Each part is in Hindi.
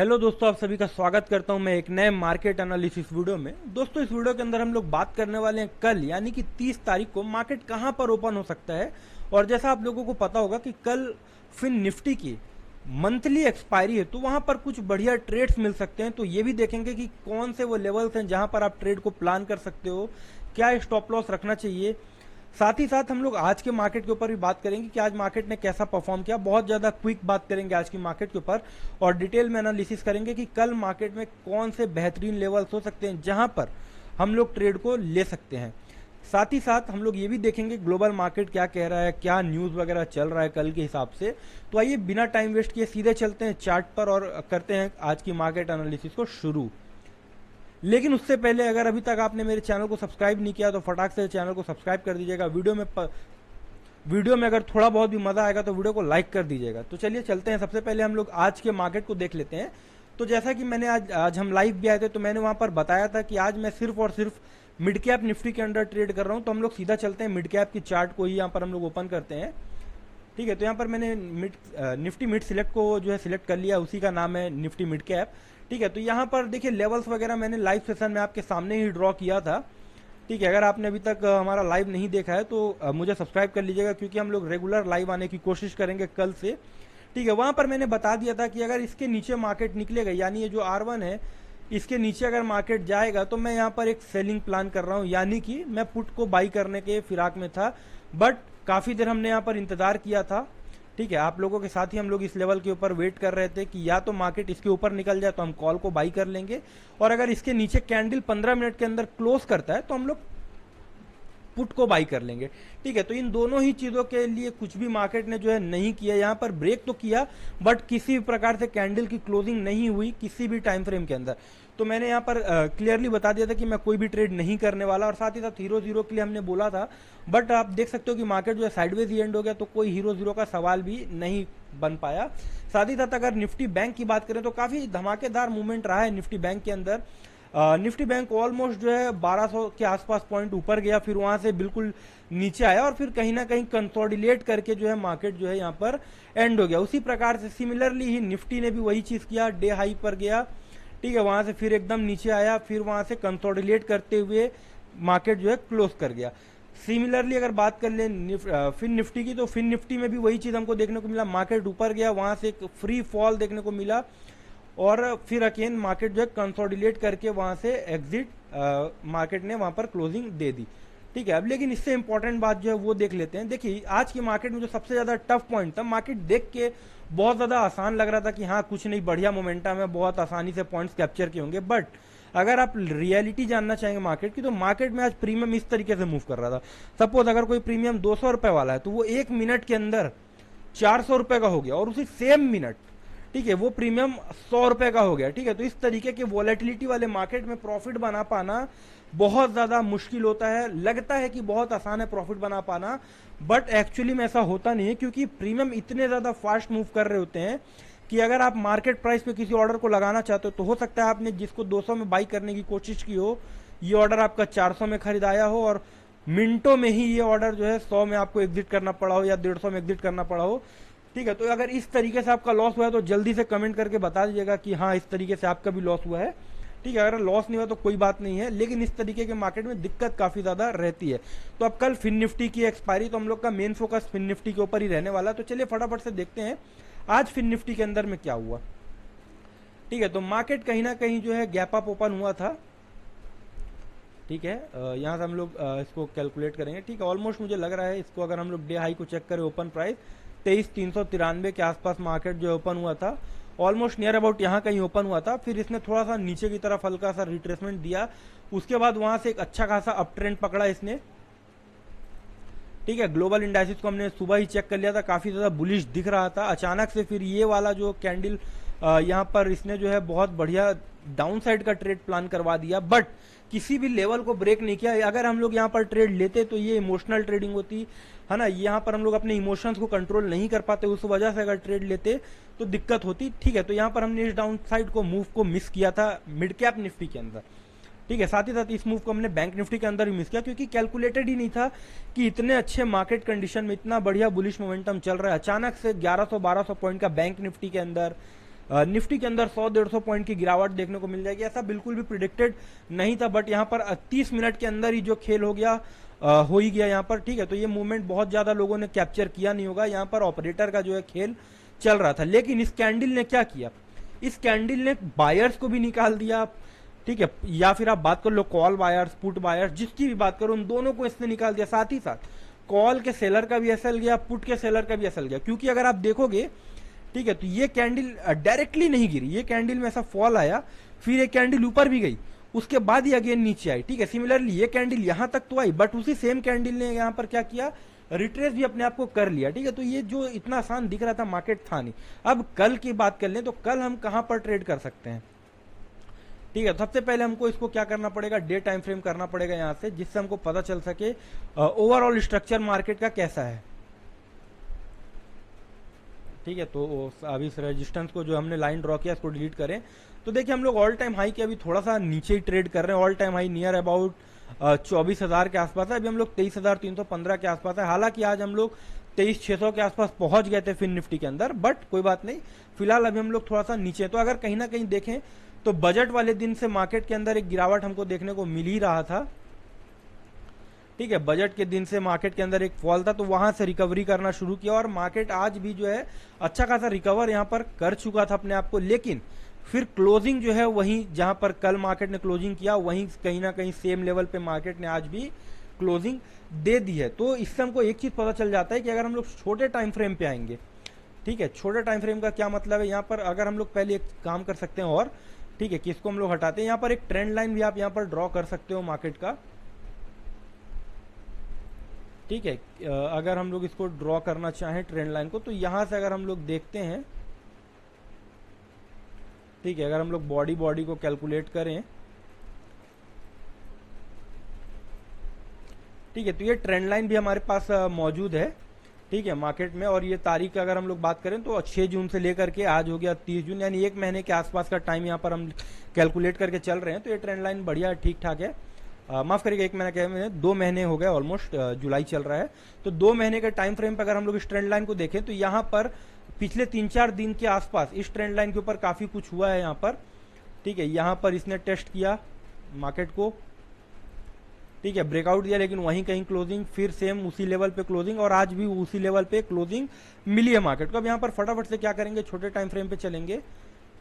हेलो दोस्तों, आप सभी का स्वागत करता हूं मैं एक नए मार्केट एनालिसिस वीडियो में। दोस्तों, इस वीडियो के अंदर हम लोग बात करने वाले हैं कल यानी कि 30 तारीख को मार्केट कहां पर ओपन हो सकता है। और जैसा आप लोगों को पता होगा कि कल फिन निफ्टी की मंथली एक्सपायरी है, तो वहां पर कुछ बढ़िया ट्रेड्स मिल सकते हैं। तो ये भी देखेंगे कि कौन से वो लेवल्स हैं जहां पर आप ट्रेड को प्लान कर सकते हो, क्या स्टॉप लॉस रखना चाहिए। साथ ही साथ हम लोग आज के मार्केट के ऊपर भी बात करेंगे कि आज मार्केट ने कैसा परफॉर्म किया। बहुत ज्यादा क्विक बात करेंगे आज की मार्केट के ऊपर और डिटेल में एनालिसिस करेंगे कि कल मार्केट में कौन से बेहतरीन लेवल्स हो सकते हैं जहां पर हम लोग ट्रेड को ले सकते हैं। साथ ही साथ हम लोग ये भी देखेंगे ग्लोबल मार्केट क्या कह रहा है, क्या न्यूज वगैरह चल रहा है कल के हिसाब से। तो आइए बिना टाइम वेस्ट किए सीधे चलते हैं चार्ट पर और करते हैं आज की मार्केट एनालिसिस को शुरू। लेकिन उससे पहले अगर अभी तक आपने मेरे चैनल को सब्सक्राइब नहीं किया तो फटाक से चैनल को सब्सक्राइब कर दीजिएगा। वीडियो में अगर थोड़ा बहुत भी मजा आएगा तो वीडियो को लाइक कर दीजिएगा। तो चलिए चलते हैं, सबसे पहले हम लोग आज के मार्केट को देख लेते हैं। तो जैसा कि मैंने आज हम लाइव भी आए थे तो मैंने वहां पर बताया था कि आज मैं सिर्फ और सिर्फ मिड कैप निफ्टी के अंडर ट्रेड कर रहा हूं। तो हम लोग सीधा चलते हैं मिड कैप की चार्ट को ही यहाँ पर हम लोग ओपन करते हैं। ठीक है, तो यहाँ पर मैंने निफ्टी मिड सिलेक्ट को जो है सिलेक्ट कर लिया, उसी का नाम है निफ्टी मिड कैप। ठीक है, तो यहाँ पर देखिए लेवल्स वगैरह मैंने लाइव सेशन में आपके सामने ही ड्रॉ किया था। ठीक है, अगर आपने अभी तक हमारा लाइव नहीं देखा है तो मुझे सब्सक्राइब कर लीजिएगा, क्योंकि हम लोग रेगुलर लाइव आने की कोशिश करेंगे कल से। ठीक है, वहां पर मैंने बता दिया था कि अगर इसके नीचे मार्केट निकलेगा, यानी ये जो R1 है इसके नीचे अगर मार्केट जाएगा तो मैं यहाँ पर एक सेलिंग प्लान कर रहा हूँ, यानी कि मैं पुट को बाई करने के फिराक में था। बट काफी देर हमने यहाँ पर इंतजार किया था। ठीक है, आप लोगों के साथ ही हम लोग इस लेवल के ऊपर वेट कर रहे थे कि या तो मार्केट इसके ऊपर निकल जाए तो हम कॉल को बाई कर लेंगे, और अगर इसके नीचे कैंडल 15 मिनट के अंदर क्लोज करता है तो हम लोग पुट को बाई कर लेंगे। ठीक है, तो इन दोनों ही चीजों के लिए कुछ भी मार्केट ने जो है नहीं किया। यहाँ पर ब्रेक तो किया बट किसी भी प्रकार से कैंडल की क्लोजिंग नहीं हुई किसी भी टाइम फ्रेम के अंदर। तो मैंने यहाँ पर क्लियरली बता दिया था कि मैं कोई भी ट्रेड नहीं करने वाला, और साथ ही साथ हीरो जीरो के लिए हमने बोला था। बट आप देख सकते हो कि मार्केट जो है साइडवेज ही एंड हो गया, तो कोई हीरो जीरो का सवाल भी नहीं बन पाया। साथ ही साथ अगर निफ्टी बैंक की बात करें तो काफी धमाकेदार मूवमेंट रहा है निफ्टी बैंक के अंदर। निफ्टी बैंक ऑलमोस्ट जो है 1200 के आसपास पॉइंट ऊपर गया, फिर वहां से बिल्कुल नीचे आया और फिर कहीं ना कहीं कंसोलिडेट करके जो है मार्केट जो है यहाँ पर एंड हो गया। उसी प्रकार से सिमिलरली ही निफ्टी ने भी वही चीज किया, डे हाई पर गया। ठीक है, वहां से फिर एकदम नीचे आया, फिर वहां से कंसोलिडेट करते हुए मार्केट जो है क्लोज कर गया। सिमिलरली अगर बात कर ले फिन निफ्टी की, तो फिन निफ्टी में भी वही चीज हमको देखने को मिला। मार्केट ऊपर गया, वहां से एक फ्री फॉल देखने को मिला और फिर अगेन मार्केट जो है कंसोलिडेट करके वहां से एग्जिट मार्केट ने वहां पर क्लोजिंग दे दी। ठीक है, अब लेकिन इससे इंपॉर्टेंट बात जो है वो देख लेते हैं। देखिए आज की मार्केट में जो सबसे ज्यादा टफ पॉइंट था, मार्केट देख के बहुत ज्यादा आसान लग रहा था कि हाँ कुछ नहीं, बढ़िया मोमेंटम है, बहुत आसानी से पॉइंट्स कैप्चर किए होंगे। बट अगर आप रियलिटी जानना चाहेंगे मार्केट की, तो मार्केट में आज प्रीमियम इस तरीके से मूव कर रहा था। सपोज अगर कोई प्रीमियम 200 रुपए वाला है तो वो 1 मिनट के अंदर 400 रुपए का हो गया, और उसी सेम मिनट ठीक है वो प्रीमियम 100 रुपए का हो गया। ठीक है, तो इस तरीके के वॉलेटिलिटी वाले मार्केट में प्रॉफिट बना पाना बहुत ज्यादा मुश्किल होता है। लगता है कि बहुत आसान है प्रॉफिट बना पाना, बट एक्चुअली में ऐसा होता नहीं है, क्योंकि प्रीमियम इतने ज्यादा फास्ट मूव कर रहे होते हैं कि अगर आप मार्केट प्राइस पे किसी ऑर्डर को लगाना चाहते हो तो हो सकता है आपने जिसको 200 में बाई करने की कोशिश की हो, ये ऑर्डर आपका 400 में खरीदाया हो और मिनटों में ही ये ऑर्डर जो है 100 में आपको एग्जिट करना पड़ा हो या 150 में एग्जिट करना पड़ा हो। ठीक है, तो अगर इस तरीके से आपका लॉस हुआ है तो जल्दी से कमेंट करके बता दीजिएगा कि हाँ इस तरीके से आपका भी लॉस हुआ है। ठीक है, अगर लॉस नहीं हुआ तो कोई बात नहीं है, लेकिन इस तरीके के मार्केट में दिक्कत काफी ज्यादा रहती है। तो अब कल फिन निफ्टी की एक्सपायरी, तो हम लोग का मेन फोकस फिन निफ्टी के ऊपर ही रहने वाला है। तो चलिए फटाफट से देखते हैं आज फिन निफ्टी के अंदर में क्या हुआ। ठीक है, तो मार्केट कहीं ना कहीं जो है गैप अप ओपन हुआ था। ठीक है, यहाँ से हम लोग इसको कैलकुलेट करेंगे। ठीक है, ऑलमोस्ट मुझे लग रहा है इसको अगर हम लोग डे हाई को चेक करें, ओपन प्राइस 23,393 के आसपास मार्केट जो ओपन हुआ था, ऑलमोस्ट नियर अबाउट यहाँ कहीं ओपन हुआ था। फिर इसने थोड़ा सा नीचे की तरफ हल्का सा रिट्रेसमेंट दिया, उसके बाद वहां से एक अच्छा खासा अप ट्रेंड पकड़ा इसने। ठीक है, ग्लोबल इंडाइसिस को हमने सुबह ही चेक कर लिया था, काफी ज्यादा बुलिश दिख रहा था। अचानक से फिर ये वाला जो कैंडल यहाँ पर इसने जो है बहुत बढ़िया डाउन साइड का ट्रेड प्लान करवा दिया, बट किसी भी लेवल को ब्रेक नहीं किया। अगर हम लोग यहाँ पर ट्रेड लेते तो ये इमोशनल ट्रेडिंग होती है ना, यहाँ पर हम लोग अपने इमोशंस को कंट्रोल नहीं कर पाते, उस वजह से अगर ट्रेड लेते तो दिक्कत होती। ठीक है, तो यहाँ पर हमने इस डाउन साइड को मूव को मिस किया था मिड कैप निफ्टी के अंदर। ठीक है, साथ ही साथ इस मूव को हमने बैंक निफ्टी के अंदर भी मिस किया, क्योंकि कैलकुलेटेड ही नहीं था कि इतने अच्छे मार्केट कंडीशन में इतना बढ़िया बुलिश मोमेंटम चल रहा है। अचानक से 1100-1200 पॉइंट का बैंक निफ्टी के अंदर निफ्टी के अंदर 100-150 पॉइंट की गिरावट देखने को मिल जाएगी। ऐसा बिल्कुल भी प्रिडिक्टेड नहीं था, बट यहाँ पर 30 मिनट के अंदर ही जो खेल हो गया हो ही गया यहाँ पर, ठीक है। तो ये मूवमेंट बहुत ज्यादा लोगों ने कैप्चर किया नहीं होगा, यहाँ पर ऑपरेटर का जो है खेल चल रहा था। लेकिन इस कैंडल ने क्या किया, इस कैंडल ने बायर्स को भी निकाल दिया, ठीक है, या फिर आप बात कर लो कॉल बायर्स, पुट बायर्स, जिसकी भी बात करो, उन दोनों को इसने निकाल दिया। साथ ही साथ कॉल के सेलर का भी एसएल गया, पुट के सेलर का भी एसएल गया। क्योंकि अगर आप देखोगे, ठीक है, तो ये कैंडल डायरेक्टली नहीं गिरी, ये कैंडल में ऐसा फॉल आया, फिर एक कैंडल ऊपर भी गई, उसके बाद ही अगेन नीचे आई, ठीक है। सिमिलरली ये कैंडल यहां तक तो आई, बट उसी सेम कैंडल ने यहां पर क्या किया, रिट्रेस भी अपने आप को कर लिया, ठीक है। तो ये जो इतना आसान दिख रहा था मार्केट था नहीं। अब कल की बात कर लें तो कल हम कहां पर ट्रेड कर सकते हैं, ठीक है। सबसे पहले हमको इसको क्या करना पड़ेगा, डे टाइम फ्रेम करना पड़ेगा यहां से, जिससे हमको पता चल सके ओवरऑल स्ट्रक्चर मार्केट का कैसा है, ठीक है। तो अभी इस रेजिस्टेंस को जो हमने लाइन ड्रॉ किया इसको डिलीट करें, तो देखिए हम लोग ऑल टाइम हाई के अभी थोड़ा सा नीचे ही ट्रेड कर रहे हैं। All time high near about 24,000 के आसपास है, अभी हम लोग 23,315 के आसपास है। हालांकि आज हम लोग 23,600 के आसपास पहुंच गए थे फिन निफ्टी के अंदर, बट कोई बात नहीं, फिलहाल अभी हम लोग थोड़ा सा नीचे। तो अगर कहीं ना कहीं देखें तो बजट वाले दिन से मार्केट के अंदर एक गिरावट हमको देखने को मिल ही रहा था, ठीक है। बजट के दिन से मार्केट के अंदर एक फॉल था, तो वहां से रिकवरी करना शुरू किया और मार्केट आज भी जो है अच्छा खासा रिकवर यहां पर कर चुका था अपने आप को। लेकिन फिर क्लोजिंग जो है वहीं जहां पर कल मार्केट ने क्लोजिंग किया, वहीं कहीं ना कहीं सेम लेवल पे मार्केट ने आज भी क्लोजिंग दे दी है। तो इससे हमको एक चीज पता चल जाता है कि अगर हम लोग छोटे टाइम फ्रेम पे आएंगे, ठीक है, छोटे टाइम फ्रेम का क्या मतलब है, यहाँ पर अगर हम लोग पहले एक काम कर सकते हैं और, ठीक है, किसको हम लोग हटाते हैं, यहाँ पर एक ट्रेंड लाइन भी आप यहाँ पर ड्रॉ कर सकते हो मार्केट का, ठीक है। अगर हम लोग इसको ड्रॉ करना चाहें ट्रेंड लाइन को, तो यहां से अगर हम लोग देखते हैं, ठीक है, अगर हम लोग बॉडी को कैलकुलेट करें, ठीक है, तो ये ट्रेंड लाइन भी हमारे पास मौजूद है, ठीक है, मार्केट में। और ये तारीख अगर हम लोग बात करें तो 6 जून से लेकर के आज हो गया 30 जून, यानी एक महीने के आसपास का टाइम यहाँ पर हम कैलकुलेट करके चल रहे हैं। तो ये ट्रेंड लाइन बढ़िया ठीक ठाक है, माफ करिएगा, एक महीना क्या, 2 महीने हो गए ऑलमोस्ट, जुलाई चल रहा है। तो 2 महीने के टाइम फ्रेम पर अगर हम लोग इस ट्रेंड लाइन को देखें तो यहाँ पर पिछले 3-4 दिन के आसपास इस ट्रेंड लाइन के ऊपर काफी कुछ हुआ है यहाँ पर, ठीक है। यहाँ पर इसने टेस्ट किया मार्केट को, ठीक है, ब्रेकआउट दिया, लेकिन वहीं कहीं क्लोजिंग, फिर सेम उसी लेवल पे क्लोजिंग, और आज भी उसी लेवल पे क्लोजिंग मिली है मार्केट को। अब यहाँ पर फटाफट से क्या करेंगे, छोटे टाइम फ्रेम पे चलेंगे,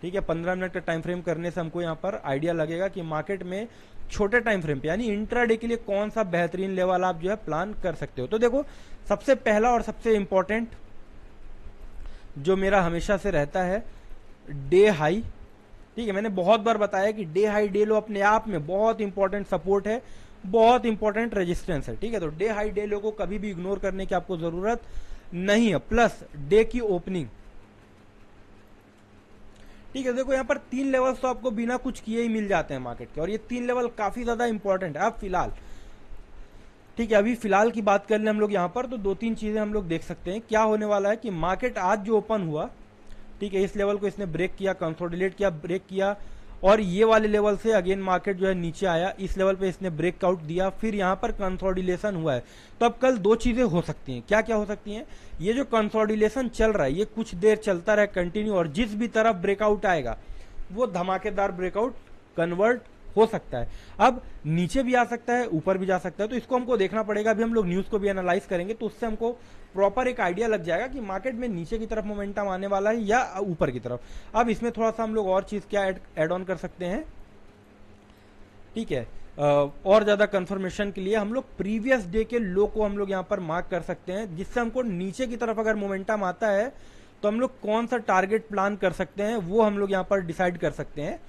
ठीक है। 15 मिनट का टाइम फ्रेम करने से हमको यहाँ पर आइडिया लगेगा कि मार्केट में छोटे टाइम फ्रेम पे यानी इंट्राडे के लिए कौन सा बेहतरीन लेवल आप जो है प्लान कर सकते हो। तो देखो, सबसे पहला और सबसे इंपॉर्टेंट जो मेरा हमेशा से रहता है, डे हाई, ठीक है। मैंने बहुत बार बताया कि डे हाई डे लो अपने आप में बहुत इंपॉर्टेंट सपोर्ट है, बहुत इंपॉर्टेंट रेजिस्टेंस है, ठीक है। तो डे हाई डे लो को कभी भी इग्नोर करने की आपको जरूरत नहीं है। प्लस डे की ओपनिंग, ठीक है। देखो यहाँ पर 3 लेवल्स तो आपको बिना कुछ किए ही मिल जाते हैं मार्केट के, और ये 3 लेवल काफी ज्यादा इंपॉर्टेंट है। अब फिलहाल, ठीक है, अभी फिलहाल की बात कर ले हम लोग यहाँ पर, तो 2-3 चीजें हम लोग देख सकते हैं क्या होने वाला है कि मार्केट आज जो ओपन हुआ, ठीक है, इस लेवल को इसने ब्रेक किया, कंसोलिडेट किया, ब्रेक किया, और ये वाले लेवल से अगेन मार्केट जो है नीचे आया, इस लेवल पे इसने ब्रेकआउट दिया, फिर यहाँ पर कंसोलिडेशन हुआ है। तो अब कल 2 चीजें हो सकती हैं, क्या क्या हो सकती हैं, ये जो कंसोलिडेशन चल रहा है ये कुछ देर चलता रहे कंटिन्यू, और जिस भी तरफ ब्रेकआउट आएगा वो धमाकेदार ब्रेकआउट कन्वर्ट हो सकता है। अब नीचे भी आ सकता है, ऊपर भी जा सकता है, तो इसको हमको देखना पड़ेगा। अभी हम लोग न्यूज को भी एनालाइज करेंगे, तो उससे हमको प्रॉपर एक आइडिया लग जाएगा कि मार्केट में नीचे की तरफ मोमेंटम आने वाला है या ऊपर की तरफ। अब इसमें थोड़ा सा हम लोग और चीज क्या ऐड ऑन कर सकते हैं, ठीक है, और ज्यादा कंफर्मेशन के लिए हम लोग प्रीवियस डे के लो को हम लोग यहाँ पर मार्क कर सकते हैं, जिससे हमको नीचे की तरफ अगर मोमेंटम आता है तो हम लोग कौन सा टारगेट प्लान कर सकते हैं वो हम लोग यहाँ पर डिसाइड कर सकते हैं,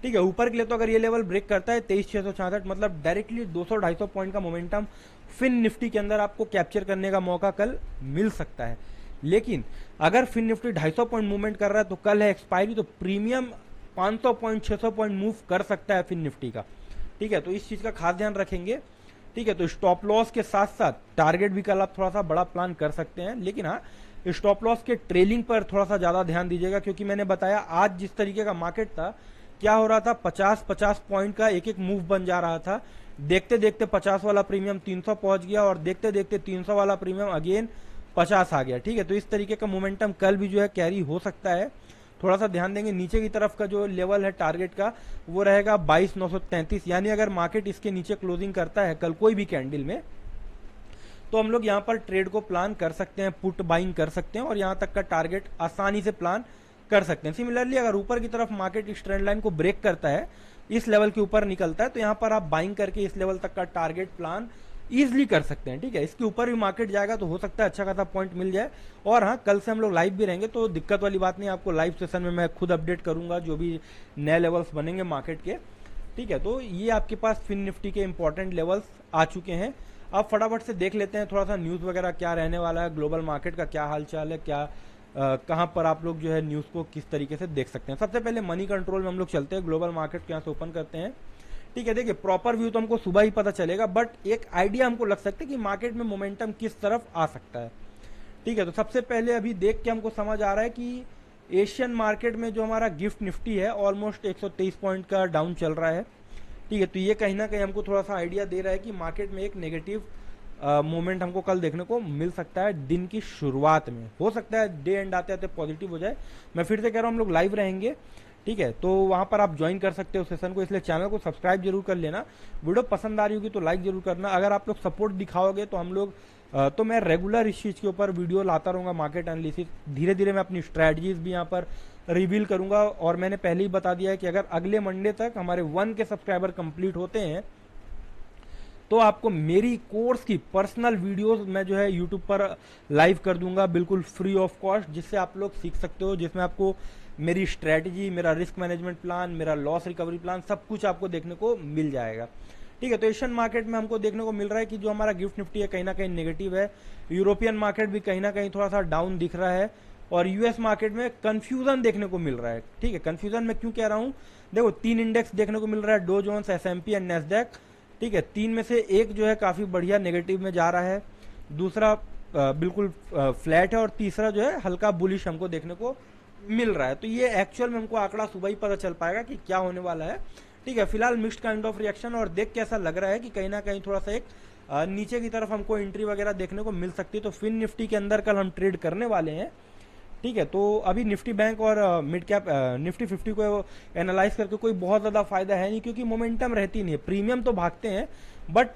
ठीक है। ऊपर के लिए तो अगर ये लेवल ब्रेक करता है 23,666, मतलब डायरेक्टली 200-250 पॉइंट का मोमेंटम फिन निफ्टी के अंदर आपको कैप्चर करने का मौका कल मिल सकता है। लेकिन अगर फिन निफ्टी 250 पॉइंट मूवमेंट कर रहा है तो कल है एक्सपायरी, तो प्रीमियम 500 पॉइंट 600 पॉइंट मूव कर सकता है फिन निफ्टी का, ठीक है। तो इस चीज का खास ध्यान रखेंगे, ठीक है। तो स्टॉप लॉस के साथ साथ टारगेट भी कल आप थोड़ा सा बड़ा प्लान कर सकते हैं, लेकिन हाँ, स्टॉप लॉस के ट्रेलिंग पर थोड़ा सा ज्यादा ध्यान दीजिएगा, क्योंकि मैंने बताया आज जिस तरीके का मार्केट था, क्या हो रहा था, 50-50 पॉइंट का एक एक मूव बन जा रहा था। देखते देखते 50 वाला प्रीमियम 300 पहुंच गया, और देखते देखते 300 वाला प्रीमियम अगेन 50 आ गया, ठीक है। तो इस तरीके का मोमेंटम कल भी जो है कैरी हो सकता है। थोड़ा सा ध्यान देंगे नीचे की तरफ का जो लेवल है टारगेट का वो रहेगा 22,933, यानी अगर मार्केट इसके नीचे क्लोजिंग करता है कल कोई भी कैंडल में, तो हम लोग यहाँ पर ट्रेड को प्लान कर सकते हैं, पुट बाइंग कर सकते हैं और यहाँ तक का टारगेट आसानी से प्लान कर सकते हैं। सिमिलरली अगर ऊपर की तरफ मार्केट इस ट्रेंड लाइन को ब्रेक करता है, इस लेवल के ऊपर निकलता है, तो यहाँ पर आप बाइंग करके इस लेवल तक का टारगेट प्लान इजिली कर सकते हैं। ठीक है, इसके ऊपर भी मार्केट जाएगा तो हो सकता है अच्छा खासा पॉइंट मिल जाए। और हाँ, कल से हम लोग लाइव भी रहेंगे तो दिक्कत वाली बात नहीं, आपको लाइव सेशन में मैं खुद अपडेट करूंगा जो भी नए लेवल्स बनेंगे मार्केट के। ठीक है, तो ये आपके पास फिन निफ्टी के इंपॉर्टेंट लेवल्स आ चुके हैं। अब फटाफट से देख लेते हैं थोड़ा सा न्यूज़ वगैरह क्या रहने वाला है, ग्लोबल मार्केट का क्या हाल चाल है, क्या कहाँ पर आप लोग जो है न्यूज़ को किस तरीके से देख सकते हैं। सबसे पहले मनी कंट्रोल में हम लोग चलते हैं, ग्लोबल मार्केट के यहाँ से ओपन करते हैं। ठीक है, देखिए प्रॉपर व्यू तो हमको सुबह ही पता चलेगा, बट एक आइडिया हमको लग सकता है कि मार्केट में मोमेंटम किस तरफ आ सकता है। ठीक है, तो सबसे पहले अभी देख के हमको समझ आ रहा है कि एशियन मार्केट में जो हमारा गिफ्ट निफ्टी है ऑलमोस्ट 123 पॉइंट का डाउन चल रहा है। ठीक है, तो ये कहीं ना कहीं हमको थोड़ा सा आइडिया दे रहा है कि मार्केट में एक नेगेटिव मोमेंट हमको कल देखने को मिल सकता है। दिन की शुरुआत में हो सकता है डे एंड आते आते पॉजिटिव हो जाए। मैं फिर से कह रहा हूँ हम लोग लाइव रहेंगे। ठीक है, तो वहां पर आप ज्वाइन कर सकते हो सेशन को, इसलिए चैनल को सब्सक्राइब जरूर कर लेना। वीडियो पसंद आ रही होगी तो लाइक जरूर करना। अगर आप लोग सपोर्ट दिखाओगे तो हम लोग तो मैं रेगुलर इस चीज के ऊपर वीडियो लाता रहूंगा, मार्केट एनालिसिस। धीरे धीरे मैं अपनी स्ट्रेटजीज भी यहाँ पर रिवील करूंगा। और मैंने पहले ही बता दिया है कि अगर अगले मंडे तक हमारे 1 के सब्सक्राइबर कंप्लीट होते हैं तो आपको मेरी कोर्स की पर्सनल वीडियोस मैं जो है यूट्यूब पर लाइव कर दूंगा बिल्कुल फ्री ऑफ कॉस्ट, जिससे आप लोग सीख सकते हो, जिसमें आपको मेरी स्ट्रेटजी, मेरा रिस्क मैनेजमेंट प्लान, मेरा लॉस रिकवरी प्लान, सब कुछ आपको देखने को मिल जाएगा। ठीक है, तो एशियन मार्केट में हमको देखने को मिल रहा है कि जो हमारा गिफ्ट निफ्टी है कहीं ना कहीं नेगेटिव है। यूरोपियन मार्केट भी कहीं ना कहीं थोड़ा सा डाउन दिख रहा है और यूएस मार्केट में कंफ्यूजन देखने को मिल रहा है। ठीक है, कंफ्यूजन मैं क्यों कह रहा हूं, देखो 3 इंडेक्स देखने को मिल रहा है, Dow Jones, SMP and Nasdaq. ठीक है, 3 में से एक जो है काफी बढ़िया नेगेटिव में जा रहा है, दूसरा बिल्कुल फ्लैट है और तीसरा जो है हल्का बुलिश हमको देखने को मिल रहा है। तो ये एक्चुअल में हमको आंकड़ा सुबह ही पता चल पाएगा कि क्या होने वाला है। ठीक है, फिलहाल मिक्स्ड काइंड ऑफ रिएक्शन और देख के ऐसा लग रहा है कि कहीं ना कहीं थोड़ा सा एक नीचे की तरफ हमको एंट्री वगैरह देखने को मिल सकती है। तो फिन निफ्टी के अंदर कल हम ट्रेड करने वाले हैं। ठीक है, तो अभी निफ्टी बैंक और मिड कैप निफ्टी 50 को एनालाइज करके कोई बहुत ज्यादा फायदा है नहीं, क्योंकि मोमेंटम रहती नहीं है। प्रीमियम तो भागते हैं बट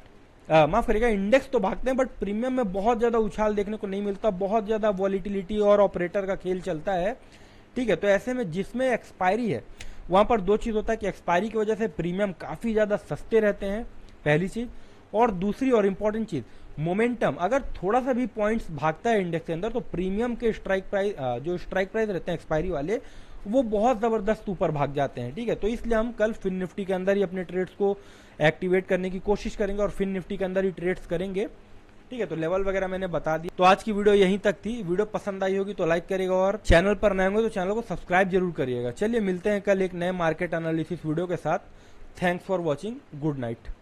माफ करिएगा, इंडेक्स तो भागते हैं बट प्रीमियम में बहुत ज्यादा उछाल देखने को नहीं मिलता, बहुत ज्यादा वॉलिटिलिटी और ऑपरेटर का खेल चलता है। ठीक है, तो ऐसे में जिसमें एक्सपायरी है वहां पर दो चीज होता है कि एक्सपायरी की वजह से प्रीमियम काफी ज्यादा सस्ते रहते हैं, पहली चीज। और दूसरी और इंपॉर्टेंट चीज, मोमेंटम अगर थोड़ा सा भी पॉइंट्स भागता है इंडेक्स के अंदर तो प्रीमियम के स्ट्राइक प्राइस, जो स्ट्राइक प्राइस रहते हैं एक्सपायरी वाले, वो बहुत जबरदस्त ऊपर भाग जाते हैं। ठीक है, तो इसलिए हम कल फिन निफ्टी के अंदर ही अपने ट्रेड्स को एक्टिवेट करने की कोशिश करेंगे और फिन निफ्टी के अंदर ही ट्रेड्स करेंगे। ठीक है, तो लेवल वगैरह मैंने बता दी। तो आज की वीडियो यहीं तक थी। वीडियो पसंद आई होगी तो लाइक करिएगा और चैनल पर नए होंगे तो चैनल को सब्सक्राइब जरूर करिएगा। चलिए मिलते हैं कल एक नए मार्केट एनालिसिस वीडियो के साथ। Thanks for watching, good night.